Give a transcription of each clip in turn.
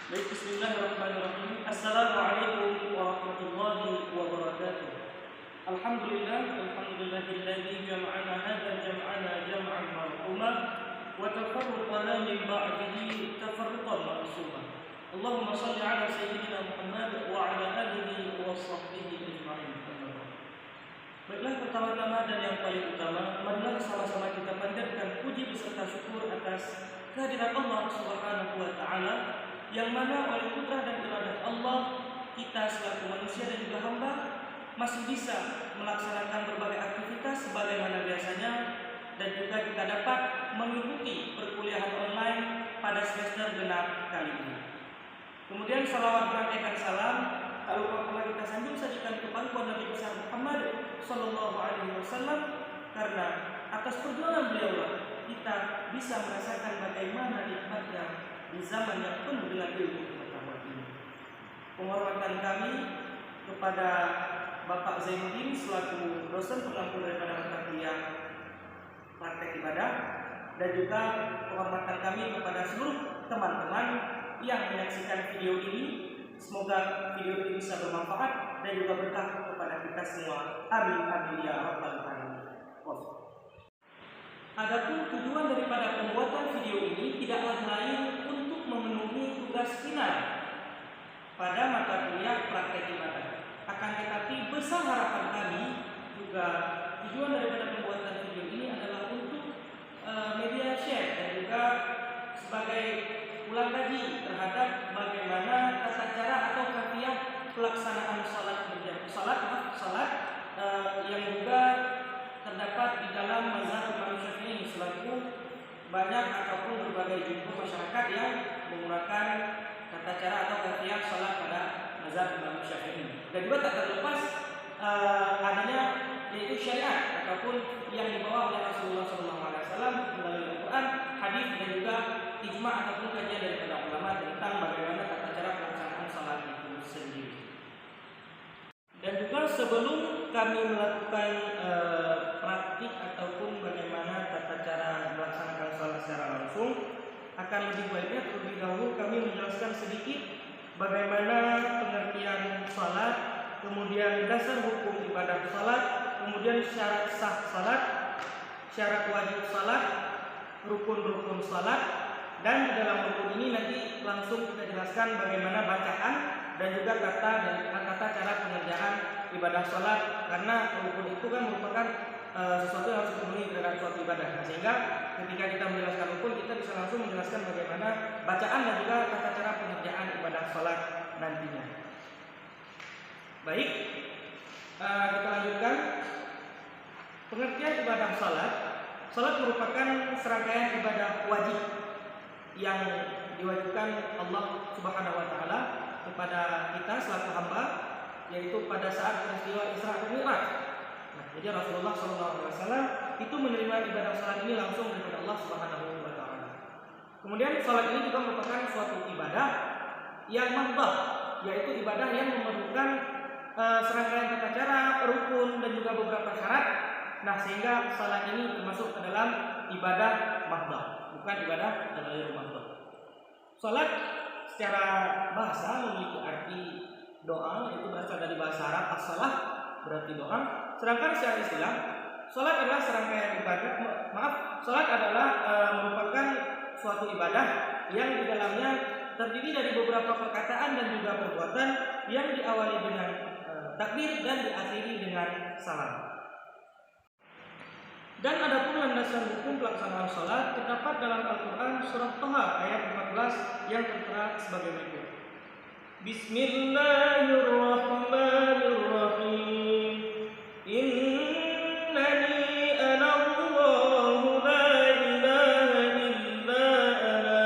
Baik, bismillahirrahmanirrahim. Assalamualaikum warahmatullahi wabarakatuh. Alhamdulillahilladzi jama'ana hadza jam'an marhuma wa tafarraqana min ba'dihi tafarruqan ma'suma. Allahumma shalli ala sayyidina Muhammad wa ala alihi wa sahbihi ajma'in. Baiklah, pertama-tama dan yang paling utama, marilah sama-sama kita panjatkan puji beserta syukur atas kehadiran Allah Subhanahu wa taala, yang mana oleh kudrah dan iradah Allah kita selaku manusia dan juga hamba masih bisa melaksanakan berbagai aktivitas sebagaimana biasanya, dan juga kita dapat mengikuti perkuliahan online pada semester genap kali ini. Kemudian salawat berangkaikan salam tak lupa pula kita sanjung sajikan kepada Nabi besar Muhammad Sallallahu Alaihi Wasallam, karena atas perjuangan beliau kita bisa merasakan bagaimana nikmatnya di zaman yang penuh dengan ilmu pengetahuan ini. Penghormatan kami kepada Bapak Zainuddin selaku dosen pengampu daripada mata kuliah praktek ibadah, dan juga penghormatan kami kepada seluruh teman-teman yang menyaksikan video ini. Semoga video ini bisa bermanfaat dan juga berkah kepada kita semua. Amin amin ya rabbal alamin. Adapun tujuan daripada pembuatan video ini tidaklah lain untuk memenuhi tugas final pada mata kuliah praktek ibadah. Akan tetapi besar harapan kami juga tujuan daripada pembuatan video ini adalah untuk media share dan juga sebagai ulang kaji terhadap bagaimana tata cara atau kaifiah pelaksanaan salat yang juga terdapat di dalam mazhab Imam Syafi'i, selaku banyak ataupun berbagai jumhur masyarakat yang menggunakan tata cara atau kaifiah salat pada mazhab Imam Syafi'i. Dan juga tak terlepas adanya yaitu syariat ataupun yang dibawa oleh Rasulullah SAW melalui Al-Quran, hadis, dan juga ijma ataupun kajian daripada ulama tentang bagaimana tata cara pelaksanaan salat itu sendiri. Dan juga sebelum kami melakukan praktik ataupun bagaimana tata cara melaksanakan salat secara langsung, akan lebih baiknya terlebih dahulu kami menjelaskan sedikit bagaimana pengertian salat, kemudian dasar hukum ibadah salat, kemudian syarat sah salat, syarat wajib salat, rukun-rukun salat, dan di dalam rukun ini nanti langsung kita jelaskan bagaimana bacaan dan juga tata cara pengerjaan ibadah salat, karena rukun itu kan merupakan sesuatu yang harus dipenuhi dalam suatu ibadah. Sehingga ketika kita menjelaskan rukun, kita bisa langsung menjelaskan bagaimana bacaan dan juga tata cara pengerjaan ibadah salat nantinya. Baik, kita lanjutkan. Pengertian ibadah salat. Salat merupakan serangkaian ibadah wajib yang diwajibkan Allah Subhanahu wa taala kepada kita selaku hamba, yaitu pada saat peristiwa Isra dan Mi'raj. Nah, jadi Rasulullah SAW itu menerima ibadah salat ini langsung daripada Allah Subhanahu wa taala. Kemudian salat ini juga merupakan suatu ibadah yang mahdah, yaitu ibadah yang memerlukan serangkaian tata cara, rukun, dan juga beberapa syarat. Nah, sehingga salat ini termasuk ke dalam ibadah mahdah, bukan ibadah ghairu mahdah. Salat secara bahasa memiliki arti doa, yaitu berasal dari bahasa Arab as-salah, berarti doa. Sedangkan secara istilah, salat adalah serangkaian ibadah. Salat adalah merupakan suatu ibadah yang di dalamnya terdiri dari beberapa perkataan dan juga perbuatan yang diawali dengan takbir dan diakhiri dengan salam. Dan adapun landasan hukum pelaksanaan salat terdapat dalam Al-Quran surah Thaha ayat 14 yang tertera sebagai berikut. Bismillahirrahmanirrahim. Innani ana Allahu la ilaha illa ana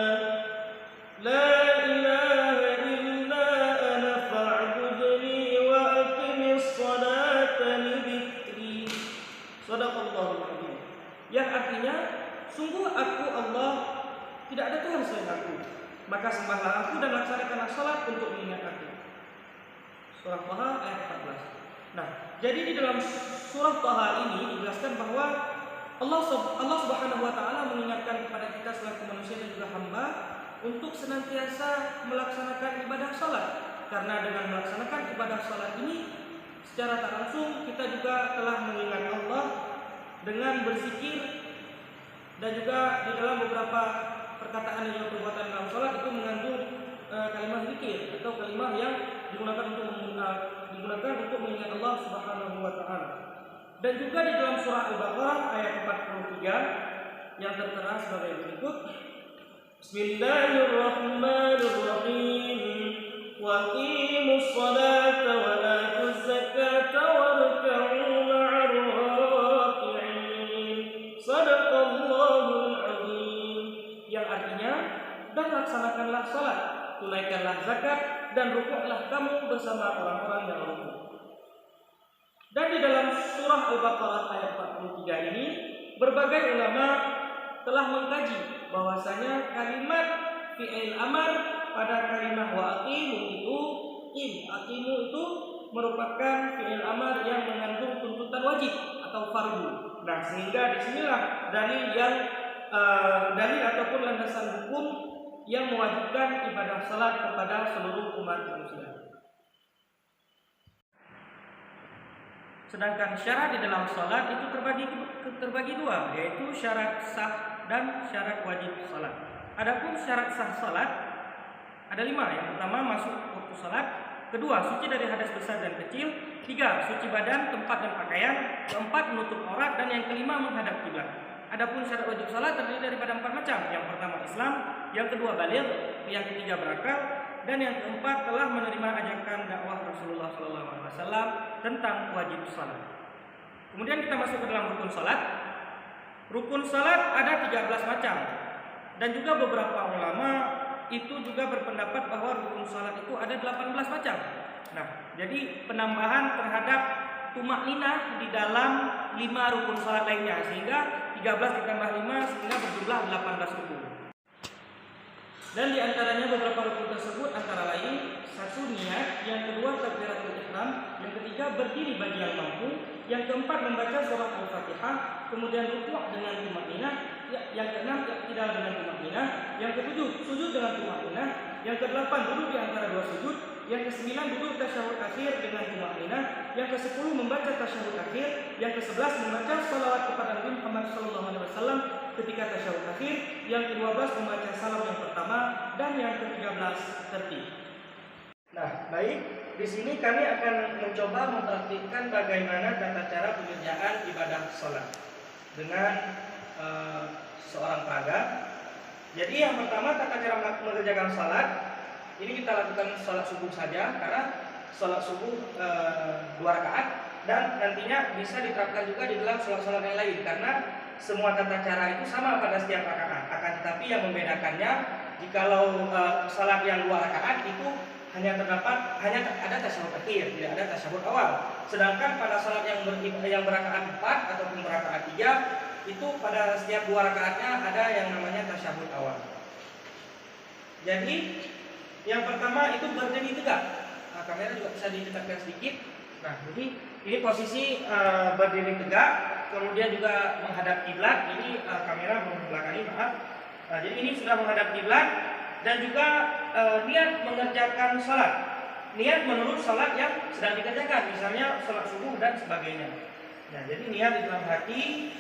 la ilaha illa ana fa'budni wa aqimis salata li dzikri. Shadaqallahul azim. Yang artinya, sungguh aku Allah, tidak ada Tuhan selain aku, maka sembahlah aku dan laksanakanlah salat untuk mengingat aku. Surah Thaha ayat 14. Nah, jadi di dalam surah Thaha ini dijelaskan bahwa Allah Subhanahu wa taala mengingatkan kepada kita selaku manusia dan juga hamba untuk senantiasa melaksanakan karena dengan melaksanakan ibadah salat ini secara tak langsung kita juga telah mengingat Allah dengan berzikir, dan juga di dalam beberapa perkataan dan perbuatan dalam salat itu mengandung kalimat zikir atau kalimat yang digunakan untuk mengingat Allah Subhanahu wa taala. Dan juga di dalam surah Al-Baqarah ayat 43 yang tertera sebagai berikut. Bismillahirrahmanirrahim. Wa aqimus sholata wa atuz zakata warka'u ma'ar raki'in. Shadaqallahul azim. Yang artinya, dan laksanakanlah salat, tunaikanlah zakat, dan rukuklah kamu bersama orang-orang yang rukuk. Dan di dalam surah Al-Baqarah ayat 43 ini, berbagai ulama telah mengkaji bahwasanya kalimat fi'il amar pada kalimat wa aqimu itu merupakan fi'il amar yang mengandung tuntutan wajib atau fardu. Nah, sehingga disinilah dalil ataupun landasan hukum yang mewajibkan ibadah salat kepada seluruh umat manusia. Sedangkan syarat di dalam salat itu terbagi dua, yaitu syarat sah dan syarat wajib salat. Adapun syarat sah salat ada 5. Yang pertama, masuk waktu salat. Kedua, suci dari hadas besar dan kecil. 3, suci badan, tempat dan pakaian. 4, menutup aurat. Dan yang kelima, menghadap kiblat. Adapun syarat wajib salat terdiri daripada 4 macam. Yang pertama Islam, yang kedua baligh, yang ketiga berakal, dan yang keempat telah menerima ajakan dakwah Rasulullah SAW tentang wajib salat. Kemudian kita masuk ke dalam rukun salat. Rukun salat ada 13 macam. Dan juga beberapa ulama itu juga berpendapat bahwa rukun salat itu ada 18 macam. Nah, jadi penambahan terhadap tumakninah di dalam 5 rukun salat lainnya, sehingga 13 ditambah 5 sehingga berjumlah 18 rukun. Dan di antaranya beberapa rukun tersebut antara lain: 1, niat, yang kedua takbiratul ihram, yang ketiga berdiri bagi yang mampu, yang keempat membaca surah Al-Fatihah, kemudian rukuk dengan tumakninah, yang keenam i'tidal dengan tumakninah, yang ketujuh sujud dengan tumakninah, yang kedelapan duduk di antara 2 sujud, yang kesembilan duduk tasyahud akhir dengan tumakninah, yang ke-10 membaca tasyahud akhir, yang ke-11 membaca salawat kepada Nabi Muhammad SAW ketika tasyahud akhir, yang ke-12 membaca salam yang pertama, dan yang ke-13 tertib. Nah, baik, di sini kami akan mencoba mempraktikkan bagaimana tata cara pengerjaan ibadah sholat dengan seorang peraga. Jadi yang pertama, tata cara mengerjakan sholat ini kita lakukan sholat subuh saja, karena sholat subuh 2 rakaat, dan nantinya bisa diterapkan juga di dalam sholat-sholat yang lain, karena semua tata cara itu sama pada setiap rakaat. Akan tetapi yang membedakannya, jikalau sholat yang 2 rakaat itu hanya ada tasyahud akhir, tidak ada tasyahud awal. Sedangkan pada salat yang berakaat 4 ataupun berakaat 3 itu pada setiap 2 rakaatnya ada yang namanya tasyahud awal. Jadi yang pertama itu berdiri tegak. Nah, kamera juga bisa didekatkan sedikit. Nah, jadi ini posisi berdiri tegak, kemudian juga menghadap kiblat. Ini kamera membelakangi, maaf. Nah, jadi ini sudah menghadap kiblat. Dan juga niat mengerjakan sholat, niat menurut sholat yang sedang dikerjakan, misalnya sholat subuh dan sebagainya. Nah, jadi niat di dalam hati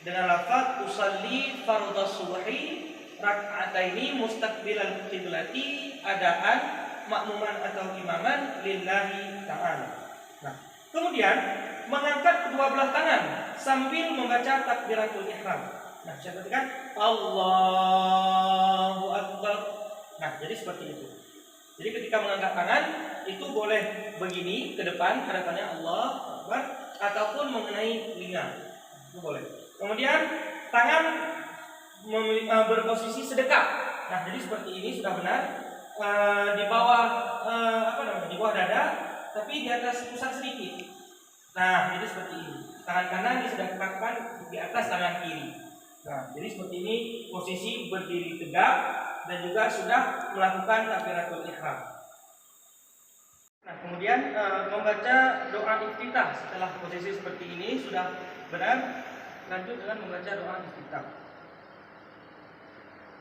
dengan lafaz usalli fardhu subhi rak'ataini mustaqbilal qiblati adaan makmuman atau imaman lillahi ta'ala. Nah, kemudian mengangkat kedua belah tangan sambil membaca takbiratul ihram. Nah, saya katakan Allahu Akbar. Nah, jadi seperti itu. Jadi ketika mengangkat tangan itu boleh begini ke depan, hadapannya Allah Akbar, ataupun mengenai telinga. Itu boleh. Kemudian tangan berposisi sedekap. Nah, jadi seperti ini sudah benar. Di bawah di bawah dada, tapi di atas pusat sedikit. Nah, jadi seperti ini. Tangan kanan disedekapkan di atas tangan kiri. Nah, jadi seperti ini posisi berdiri tegak dan juga sudah melakukan takbiratul ihram. Nah, kemudian membaca doa iftitah setelah posisi seperti ini sudah benar, lanjut dengan membaca doa iftitah.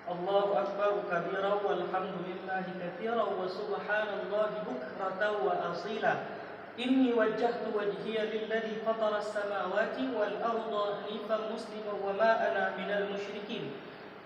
Allahu akbar kabira walhamdulillahi katsira wa subhanallahi bukratan wa asila. Inni wajjahtu wajhiya lilladzi fatara as-samawati wal arda hanifan musliman wa ma ana minal musyrikin.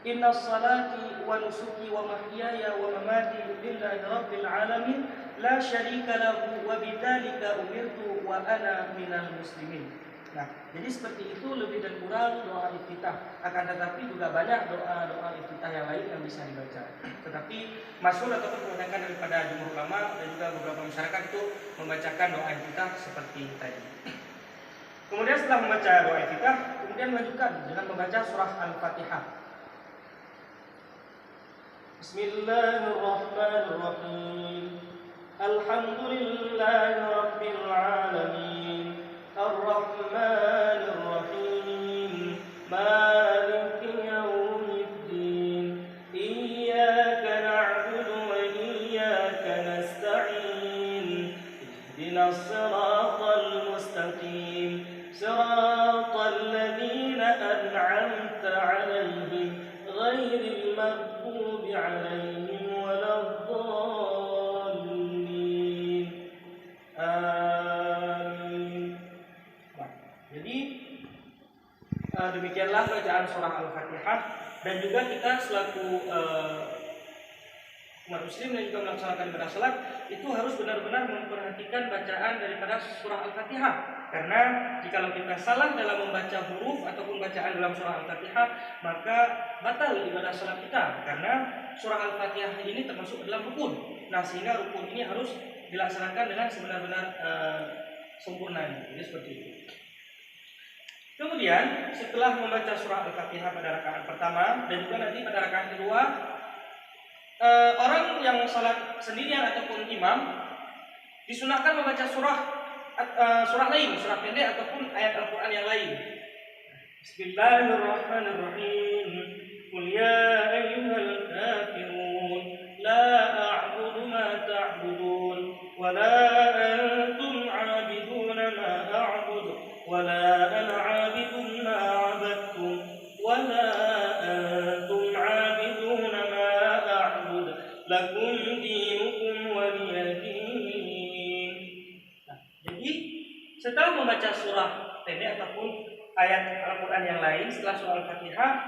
Inna salati wa nusuki wa mahyaya wa mamati lillahi rabbil alamin la syarika lahu wa bidzalika umirtu wa ana minal muslimin. Nah, jadi seperti itu lebih dan kurang doa iftitah. Akan tetapi juga banyak doa iftitah yang lain yang bisa dibaca. Tetapi masyhur ataupun kebanyakan daripada jumhur ulama dan juga beberapa masyarakat itu membacakan doa iftitah seperti tadi. Kemudian setelah membaca doa iftitah, kemudian melanjutkan dengan membaca surah Al-Fatihah. Bismillahirrahmanirrahim. Alhamdulillahi rabbil alamin. Ar-Rahmanir Rahim. Maliki yaumiddin. Iyyaka na'budu wa iyyaka nasta'in. Ihdinas siratal mustaqim. Siratal ladzina an'amta 'alaihim ghairil maghdubi 'alaihim waladdallin. Demikianlah bacaan surah Al-Fatihah, dan juga kita selaku umat muslim dan juga melaksanakan ibadah salat itu harus benar-benar memperhatikan bacaan daripada surah Al-Fatihah, karena jikalau kita salah dalam membaca huruf ataupun bacaan dalam surah Al-Fatihah maka batal ibadah salat kita, karena surah Al-Fatihah ini termasuk dalam rukun. Nah, sehingga rukun ini harus dilaksanakan dengan sebenar-benar sempurna. Jadi seperti itu. Kemudian setelah membaca surah Al-Fatihah pada rakaat pertama dan juga nanti pada rakaat kedua, orang yang salat sendirian ataupun imam disunahkan membaca surah lain, surah pendek ataupun ayat Al-Quran yang lain. Bismillahirrahmanirrahim. Qul ya ayyuhal kafirun la a'budu ma ta'budun wa la antum 'abiduna ma a'budu wa la ana 'abidun ma 'abadtum wa la antum 'abiduna ma a'budu lakum dinukum waliyadin. Nah, jadi setelah membaca surah pendek ataupun ayat Al-Quran yang lain setelah surah Al-Fatihah,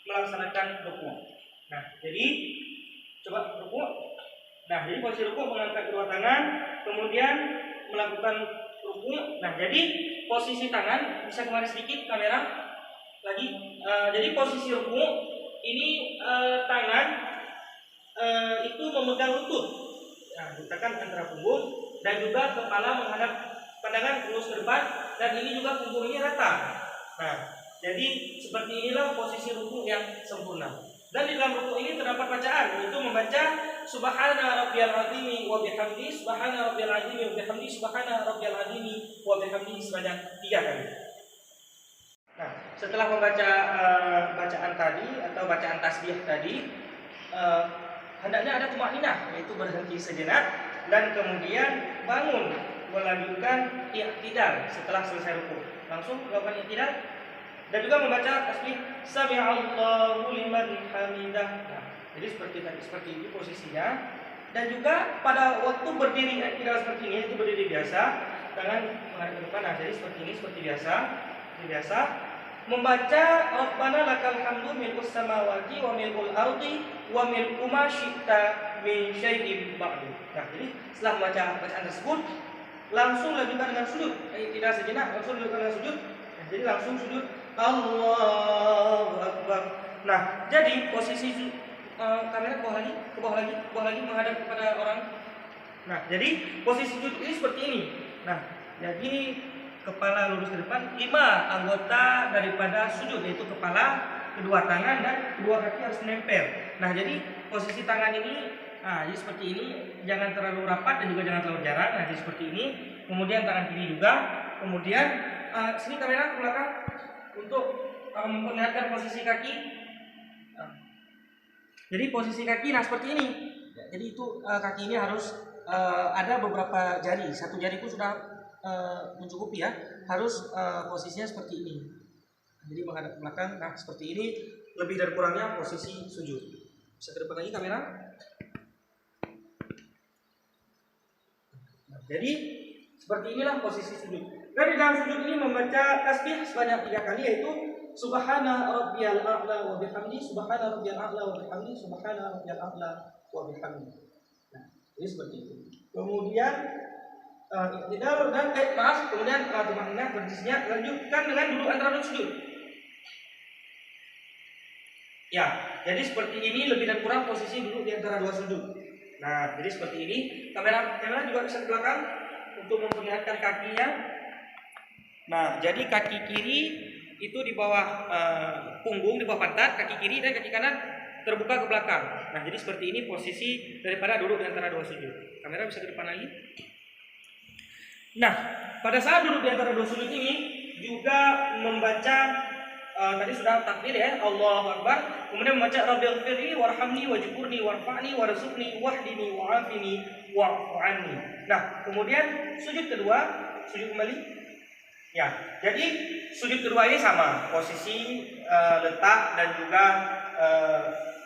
melaksanakan rukuk. Nah, jadi coba rukuk. Nah, jadi posisi rukuk mengangkat kedua tangan, kemudian melakukan rukuk. Nah, jadi posisi tangan bisa kemari sedikit kamera lagi. Jadi posisi rukuk ini tangan itu memegang lutut. Nah, letakkan antara punggung dan juga kepala menghadap pandangan lurus ke depan, dan ini juga punggung ini rata. Nah, jadi seperti inilah posisi rukuk yang sempurna. Dan di dalam rukuk ini terdapat bacaan, yaitu membaca Subhana rabbiyal azimi wa bihamdi, Subhana rabbiyal azimi wa bihamdi, Subhana rabbiyal azimi wa bihamdi sebanyak 3 kali. Nah, setelah membaca bacaan tadi atau bacaan tasbih tadi, hendaknya ada tumakninah, yaitu berhenti sejenak dan kemudian bangun melanjutkan i'tidal setelah selesai rukuk. Langsung melakukan i'tidal dan juga membaca tasbih Sami'allahu liman hamidah. Nah, jadi seperti ini posisinya. Dan juga pada waktu berdiri i'tidal seperti ini, itu berdiri biasa, tangan menghadap ke depan. Nah, jadi seperti ini, seperti biasa. Membaca Rabbana lakal hamdu mil'us samawati wa mil'ul ardi wa mil'u ma syi'ta min syai'in ba'du. Nah, jadi setelah membaca bacaan tersebut langsung lanjutkan dengan sujud. Tidak sejenak, langsung lanjutkan dengan sujud. Nah, jadi langsung sujud Allahu Akbar. Nah, jadi posisi kamera ke bawah lagi menghadap kepada orang. Nah, jadi posisi sujud ini seperti ini. Nah, jadi kepala lurus ke depan. 5 anggota daripada sujud, yaitu kepala, kedua tangan dan kedua kaki harus menempel. Nah, jadi posisi tangan ini, nah, jadi seperti ini, jangan terlalu rapat dan juga jangan terlalu jarang. Nah, jadi seperti ini. Kemudian tangan kiri juga. Kemudian sini kamera ke belakang untuk memperlihatkan posisi kaki. Nah, jadi posisi kaki, nah seperti ini. Jadi itu kaki ini harus ada beberapa jari. Satu jari itu sudah mencukupi ya. Harus posisinya seperti ini. Jadi menghadap ke belakang. Nah, seperti ini. lebih dan kurangnya posisi sujud. Bisa ke depan lagi kamera. Nah, jadi seperti inilah posisi sujud. Dan di dalam sujud ini membaca tasbih sebanyak 3 kali, yaitu Subhana rabbiyal a'la wa bihamdi, Subhana rabbiyal a'la wa bihamdi, Subhana rabbiyal a'la wa bihamdi. Nah, jadi seperti itu. Kemudian iktidal dan kemudian tumanina berdirinya lanjutkan dengan duduk antara dua sujud. Ya, jadi seperti ini lebih dan kurang posisi duduk di antara dua sujud. Nah, jadi seperti ini. Kamera juga bisa ke belakang untuk memperlihatkan kakinya. Nah, jadi kaki kiri itu di bawah punggung, di bawah pantat, kaki kiri dan kaki kanan terbuka ke belakang. Nah, jadi seperti ini posisi daripada duduk di antara dua sujud. Kamera bisa ke depan lagi. Nah, pada saat duduk di antara dua sujud ini juga membaca tadi sudah takbir ya, Allahu Akbar, kemudian membaca Rabbighfirli warhamni wajburni warfa'ni warzuqni wahdini wa'afini wa'fu anni. Nah, kemudian sujud kedua, sujud kembali. Ya, jadi sujud kedua ini sama, posisi letak dan juga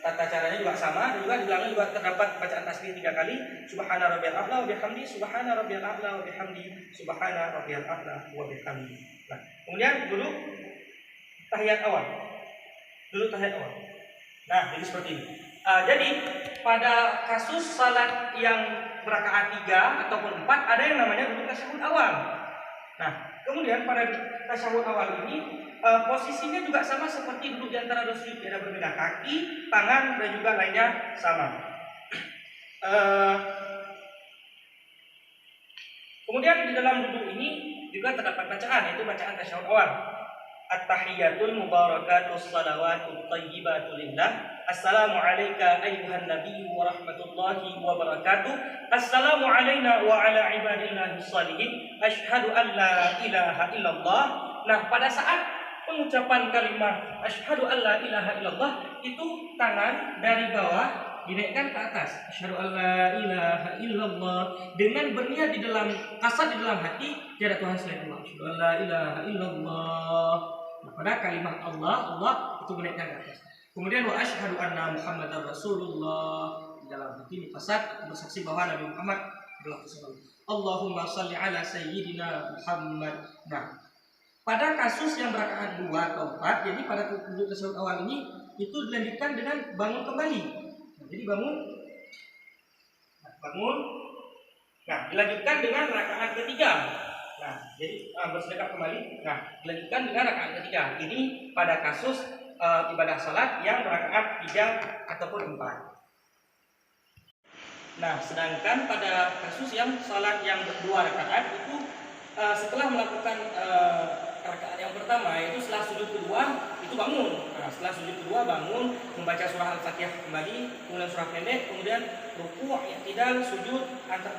tata caranya juga sama, dan juga di belakang juga terdapat bacaan tasbih 3 kali, Subhana rabbiyal a'la wa bihamdi, Subhana rabbiyal a'la wa bihamdi, Subhana rabbiyal a'la wa bihamdi. Nah, kemudian duduk tahiyat awal. Nah, jadi seperti ini. Jadi pada kasus salat yang berakaat 3 ataupun 4 ada yang namanya duduk tasyahud awal. Nah, kemudian pada tasyahud awal ini posisinya juga sama seperti duduk di antara dua sujud, tidak berbeda, kaki, tangan dan juga lainnya sama. Kemudian di dalam duduk ini juga terdapat bacaan, yaitu bacaan tasyahud awal. At-tahiyatul mubarakatus salawatut thayyibatu lillah. Assalamu alayka ayyuhan nabiyyu wa rahmatullahi wa barakatuh. Assalamu alayna wa ala ibadillahis shalihin. Asyhadu an la ilaha illallah. Nah, pada saat pengucapan kalimat asyhadu an la ilaha illallah itu tangan dari bawah dinaikkan ke atas. Asyhadu an la ilaha illallah dengan berniat di dalam kasar di dalam hati tiada Tuhan selain Allah. Asyhadu an la ilaha illallah. Nah, pada kalimat Allah itu menaikkan ke atas. Kemudian wa asyhadu anna Muhammadar Rasulullah, di dalam hati mufasad bersaksi bahwa Nabi Muhammad adalah Rasulullah. Allahumma shalli ala sayyidina Muhammad. Nah, pada kasus yang berakaat 2 atau 4, jadi pada duduk tasyahud awal ini itu dilanjutkan dengan bangun kembali. Nah, jadi bangun. Nah, dilanjutkan dengan rakaat ketiga. Nah, jadi bersedekap kembali. Nah, dilanjutkan dengan rakaat ketiga. Ini pada kasus ibadah salat yang berakaat 3 ataupun 4. Nah, sedangkan pada kasus yang salat yang 2 rakaat itu setelah melakukan rakaat yang pertama, yaitu setelah sujud kedua itu bangun. Nah, setelah sujud kedua bangun, membaca surah Al-Fatihah kembali, kemudian surah pendek, kemudian ruku', i'tidal, sujud,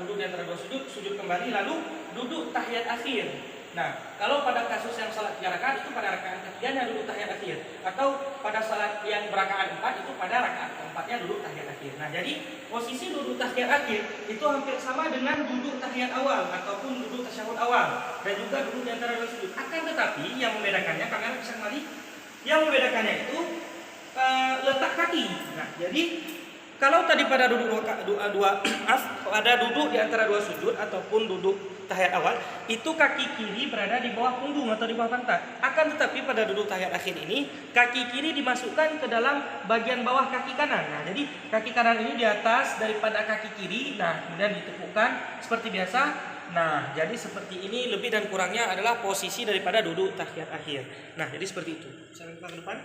duduk di antara dua sujud, sujud kembali, lalu duduk tahiyat akhir. Nah, kalau pada kasus yang salat 3 rakaat itu pada rakaat ketiganya duduk tahiyat akhir, atau pada salat yang berakaat 4 itu pada rakaat keempatnya duduk tahiyat akhir. Nah, jadi posisi duduk tahiyat akhir itu hampir sama dengan duduk tahiyat awal ataupun duduk tasyahud awal, dan juga duduk di antara dua sujud. Akan tetapi yang membedakannya, kalian bisa kembali, yang membedakannya itu letak kaki. Nah, jadi kalau tadi pada duduk ada duduk di antara dua sujud ataupun duduk tahiyat awal, itu kaki kiri berada di bawah punggung atau di bawah pantat. Akan tetapi pada duduk tahiyat akhir ini, kaki kiri dimasukkan ke dalam bagian bawah kaki kanan. Nah, jadi kaki kanan ini di atas daripada kaki kiri. Nah, kemudian ditekukkan seperti biasa. Nah, jadi seperti ini lebih dan kurangnya adalah posisi daripada duduk tahiyat akhir. Nah, jadi seperti itu. Saya ke depan.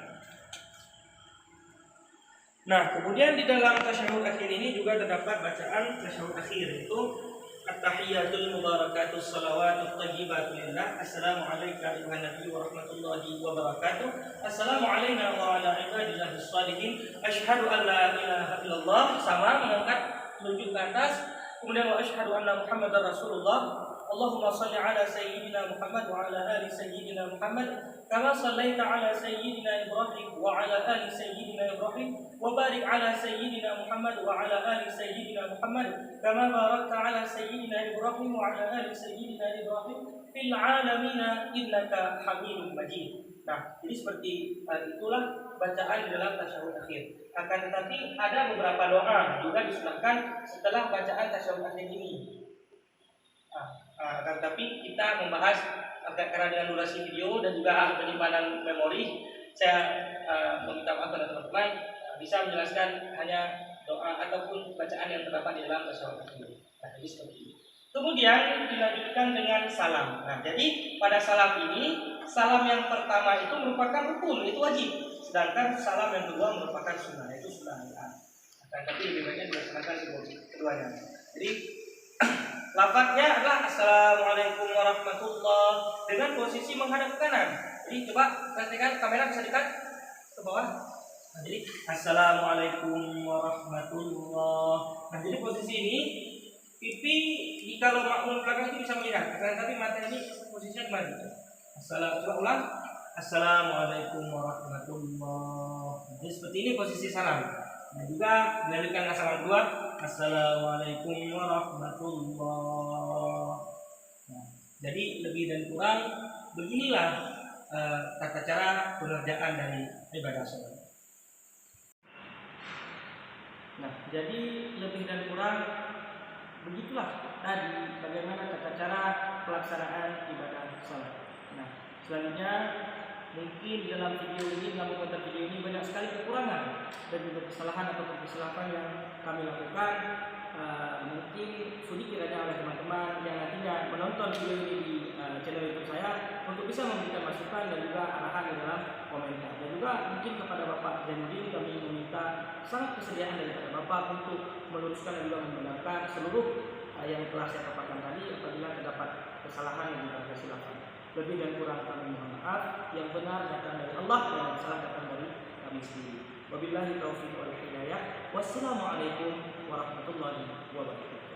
Nah, kemudian di dalam tasyahud akhir ini juga terdapat bacaan tasyahud akhir, yaitu at-tahiyatul mubarakatus salawatut thayyibatu lillah. Assalamu alayka ayyuhan nabiyyu wa rahmatullahi wa barakatuh. Assalamu alayna wa ala ibadillahis shalihin. Asyhadu an la ilaha illallah, sama mengangkat telunjuk ke atas. Kemudian wa asyhadu anna Muhammadar Rasulullah. Allahumma shalli ala sayyidina Muhammad wa ala ali sayyidina Muhammad kama shallaita ala sayyidina Ibrahim wa ala ali sayyidina Ibrahim wa barik ala sayyidina Muhammad wa ala ali sayyidina Muhammad kama barakta ala sayyidina Ibrahim wa ala ali sayyidina Ibrahim fil alamin innaka Hamidum Majid. Nah, jadi seperti itulah bacaan di dalam tasyahud akhir. Akan tetapi ada beberapa doa juga disunahkan setelah bacaan tasyahud akhir ini. Akan tetapi kita membahas karena dengan durasi video dan juga penyimpanan memori, saya meminta maaf kepada teman-teman, bisa menjelaskan hanya doa ataupun bacaan yang terdapat di dalam tasyahud akhir. Nah, jadi seperti ini. Kemudian dilanjutkan dengan salam. Nah, jadi pada salam ini, salam yang pertama itu merupakan rukun, itu wajib. Sedangkan salam yang kedua merupakan sunnah, itu sunnah. Akan tapi lebih baiknya dilaksanakan keduanya. Jadi lafadznya adalah Assalamualaikum warahmatullahi dengan posisi menghadap ke kanan. Jadi coba perhatikan, kamera bisa dekat ke bawah. Nah, jadi Assalamualaikum warahmatullahi. Nah, jadi posisi ini pipi jika makmum belakang itu bisa melihat, tapi mata ini posisinya kembali. Coba ulang. Assalamualaikum warahmatullahi. Jadi seperti ini posisi salam. Dan juga dilanjutkan salam kedua. Assalamualaikum warahmatullahi. Nah, jadi lebih dan kurang beginilah tata cara pengerjaan dari ibadah sholat. Nah, jadi lebih dan kurang begitulah tadi bagaimana tata cara pelaksanaan ibadah sholat. Nah, selanjutnya mungkin di dalam video ini, dalam konten video ini banyak sekali kekurangan dan juga kesalahan atau kesalahan yang kami lakukan. Mungkin sudi kiranya oleh teman-teman yang nantinya menonton video ini di channel YouTube saya untuk bisa memberikan masukan dan juga arahan di dalam komentar. Dan juga mungkin kepada Bapak Zainuddin kami meminta sangat kesediaan daripada Bapak untuk meluruskan dan juga membenarkan seluruh yang telah saya paparkan tadi apabila terdapat kesalahan dan juga kesilapan. Lebih dan kurang kami mohon maaf. Yang benar datang dari Allah dan yang salah datang dari kami sendiri. Wabillahi taufiq wal hidayah. Wassalamualaikum warahmatullahi wabarakatuh.